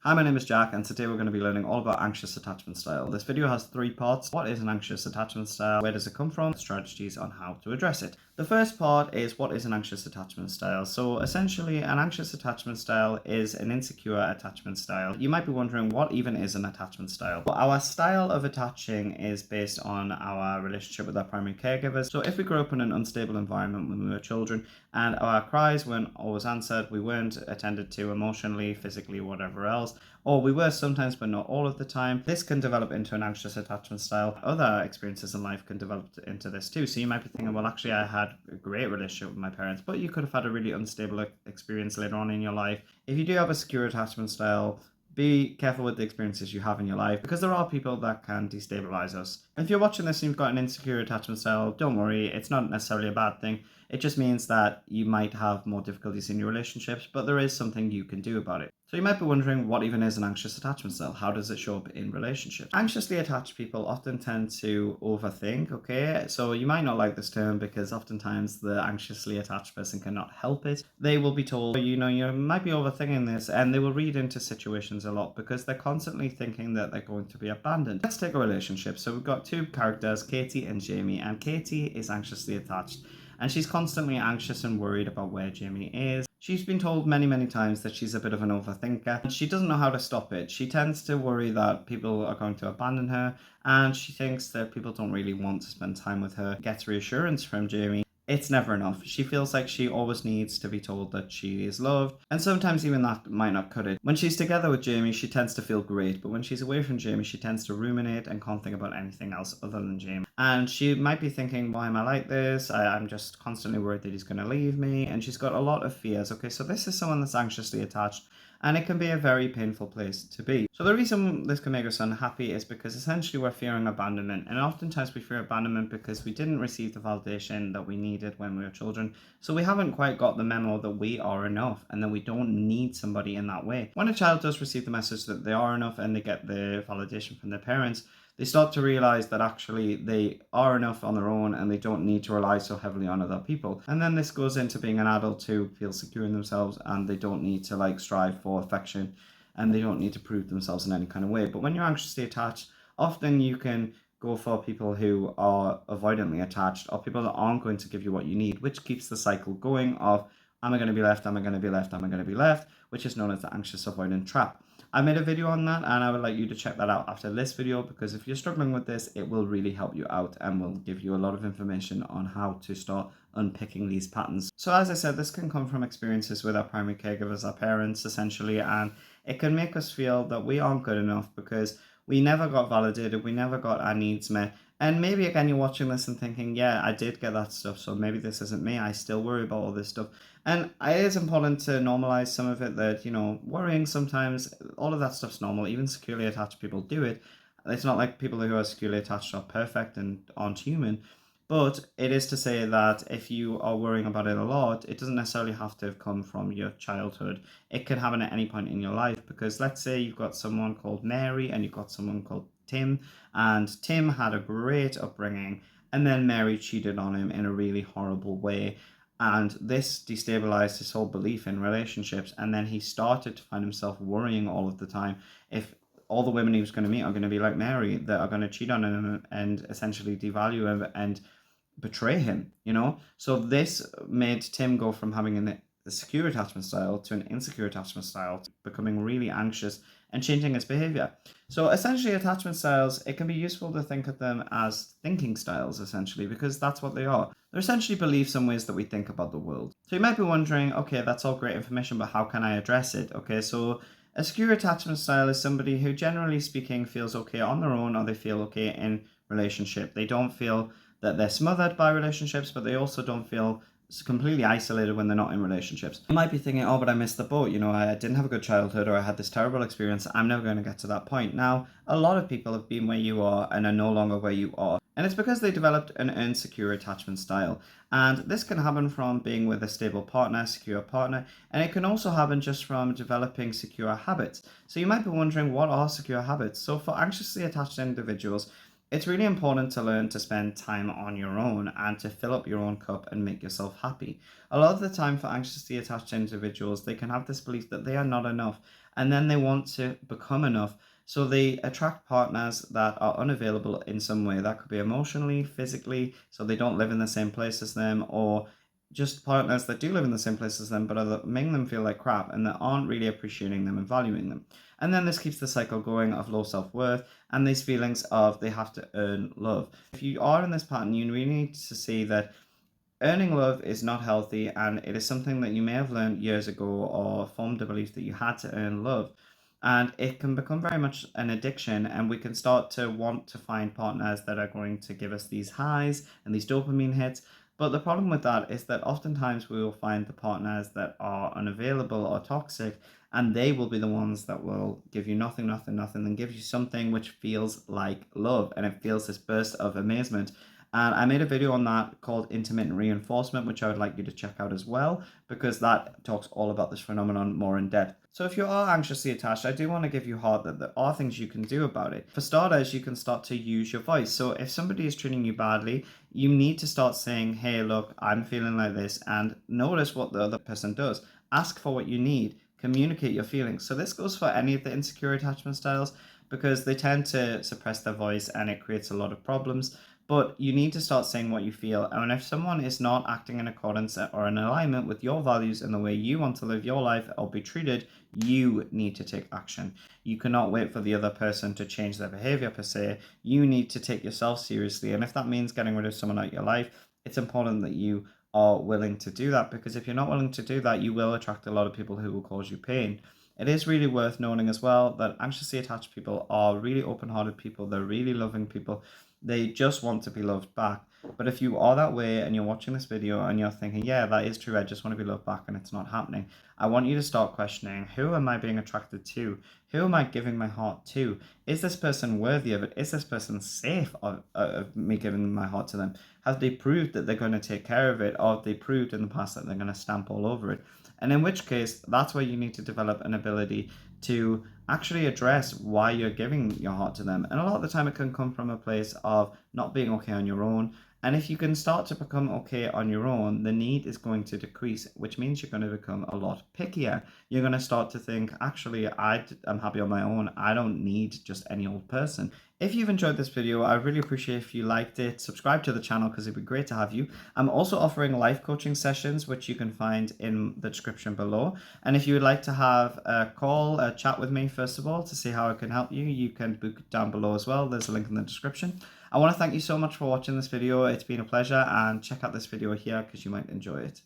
Hi, my name is Jack, and today we're going to be learning all about anxious attachment style. This video has 3 parts. What is an anxious attachment style? Where does it come from? Strategies on how to address it. The first part is what is an anxious attachment style. So essentially, an anxious attachment style is an insecure attachment style. You might be wondering, what even is an attachment style? Well, our style of attaching is based on our relationship with our primary caregivers. So if we grew up in an unstable environment when we were children and our cries weren't always answered, we weren't attended to emotionally, physically, whatever else, or we were sometimes but not all of the time, this can develop into an anxious attachment style. Other experiences in life can develop into this too. So you might be thinking, well, actually I had a great relationship with my parents, but you could have had a really unstable experience later on in your life. If you do have a secure attachment style, be careful with the experiences you have in your life, because there are people that can destabilize us. If you're watching this and you've got an insecure attachment style, don't worry, it's not necessarily a bad thing. It just means that you might have more difficulties in your relationships, but there is something you can do about it. So you might be wondering, what even is an anxious attachment style? How does it show up in relationships? Anxiously attached people often tend to overthink, okay? So you might not like this term because oftentimes the anxiously attached person cannot help it. They will be told, you might be overthinking this, and they will read into situations a lot because they're constantly thinking that they're going to be abandoned. Let's take a relationship. So we've got 2 characters, Katie and Jamie, and Katie is anxiously attached. And she's constantly anxious and worried about where Jamie is. She's been told many, many times that she's a bit of an overthinker, and she doesn't know how to stop it. She tends to worry that people are going to abandon her, and she thinks that people don't really want to spend time with her. Gets reassurance from Jamie. It's never enough. She feels like she always needs to be told that she is loved, and sometimes even that might not cut it. When she's together with Jamie, she tends to feel great, but when she's away from Jamie, she tends to ruminate and can't think about anything else other than Jamie. And she might be thinking, why am I like this? I'm just constantly worried that he's going to leave me, and she's got a lot of fears. Okay, so this is someone that's anxiously attached, and it can be a very painful place to be. So the reason this can make us unhappy is because essentially we're fearing abandonment, and oftentimes we fear abandonment because we didn't receive the validation that we needed when we were children. So we haven't quite got the memo that we are enough and that we don't need somebody in that way. When a child does receive the message that they are enough and they get the validation from their parents, they start to realize that actually they are enough on their own and they don't need to rely so heavily on other people. And then this goes into being an adult who feels secure in themselves and they don't need to strive for affection, and they don't need to prove themselves in any kind of way. But when you're anxiously attached, often you can go for people who are avoidantly attached, or people that aren't going to give you what you need, which keeps the cycle going of, am I going to be left, am I going to be left, am I going to be left, which is known as the anxious avoidant trap. I made a video on that, and I would like you to check that out after this video, because if you're struggling with this, it will really help you out and will give you a lot of information on how to start unpicking these patterns. So as I said, this can come from experiences with our primary caregivers, our parents essentially, and it can make us feel that we aren't good enough because we never got validated, we never got our needs met. And maybe again, you're watching this and thinking, yeah, I did get that stuff, so maybe this isn't me. I still worry about all this stuff. And it is important to normalize some of it, that, worrying sometimes, all of that stuff's normal. Even securely attached people do it. It's not like people who are securely attached are perfect and aren't human. But it is to say that if you are worrying about it a lot, it doesn't necessarily have to have come from your childhood. It can happen at any point in your life, because let's say you've got someone called Mary and you've got someone called Tim, and Tim had a great upbringing, and then Mary cheated on him in a really horrible way. And this destabilized his whole belief in relationships. And then he started to find himself worrying all of the time if all the women he was going to meet are going to be like Mary, that are going to cheat on him and essentially devalue him and betray him. So this made Tim go from having a secure attachment style to an insecure attachment style, to becoming really anxious and changing his behavior. So essentially, attachment styles, it can be useful to think of them as thinking styles, essentially, because that's what they are. They're essentially beliefs and ways that we think about the world. So you might be wondering, okay, that's all great information, but how can I address it? Okay, so a secure attachment style is somebody who, generally speaking, feels okay on their own, or they feel okay in relationship. They don't feel that they're smothered by relationships, but they also don't feel completely isolated when they're not in relationships. You might be thinking, oh, but I missed the boat. I didn't have a good childhood, or I had this terrible experience. I'm never going to get to that point. Now, a lot of people have been where you are and are no longer where you are. And it's because they developed an insecure attachment style. And this can happen from being with a stable partner, secure partner, and it can also happen just from developing secure habits. So you might be wondering, what are secure habits? So for anxiously attached individuals, it's really important to learn to spend time on your own and to fill up your own cup and make yourself happy. A lot of the time, for anxiously attached individuals, they can have this belief that they are not enough, and then they want to become enough. So they attract partners that are unavailable in some way. That could be emotionally, physically, so they don't live in the same place as them, or just partners that do live in the same place as them but are making them feel like crap and that aren't really appreciating them and valuing them. And then this keeps the cycle going of low self-worth and these feelings of they have to earn love. If you are in this pattern, you really need to see that earning love is not healthy, and it is something that you may have learned years ago or formed a belief that you had to earn love. And it can become very much an addiction, and we can start to want to find partners that are going to give us these highs and these dopamine hits. But the problem with that is that oftentimes we will find the partners that are unavailable or toxic, and they will be the ones that will give you nothing, nothing, nothing, and give you something which feels like love, and it feels this burst of amazement. And I made a video on that called intermittent reinforcement, which I would like you to check out as well, because that talks all about this phenomenon more in depth. So if you are anxiously attached, I do want to give you heart that there are things you can do about it. For starters, you can start to use your voice. So if somebody is treating you badly, you need to start saying, hey, look, I'm feeling like this, and notice what the other person does. Ask for what you need. Communicate your feelings. So this goes for any of the insecure attachment styles because they tend to suppress their voice and it creates a lot of problems. But you need to start saying what you feel. And if someone is not acting in accordance or in alignment with your values and the way you want to live your life or be treated, you need to take action. You cannot wait for the other person to change their behavior per se. You need to take yourself seriously. And if that means getting rid of someone out of your life, it's important that you are willing to do that, because if you're not willing to do that, you will attract a lot of people who will cause you pain. It is really worth noting as well that anxiously attached people are really open-hearted people. They're really loving people. They just want to be loved back. But if you are that way and you're watching this video and you're thinking, yeah, that is true, I just want to be loved back and it's not happening, I want you to start questioning, who am I being attracted to? Who am I giving my heart to? Is this person worthy of it? Is this person safe of me giving my heart to them? Have they proved that they're going to take care of it, or have they proved in the past that they're going to stamp all over it? And in which case, that's where you need to develop an ability to actually address why you're giving your heart to them. And a lot of the time it can come from a place of not being okay on your own. And if you can start to become okay on your own, the need is going to decrease, which means you're going to become a lot pickier. You're going to start to think, actually, I'm happy on my own. I don't need just any old person. If you've enjoyed this video, I really appreciate if you liked it. Subscribe to the channel because it'd be great to have you. I'm also offering life coaching sessions, which you can find in the description below. And if you would like to have a call, a chat with me, first of all, to see how I can help you, you can book it down below as well. There's a link in the description. I want to thank you so much for watching this video. It's been a pleasure, and check out this video here because you might enjoy it.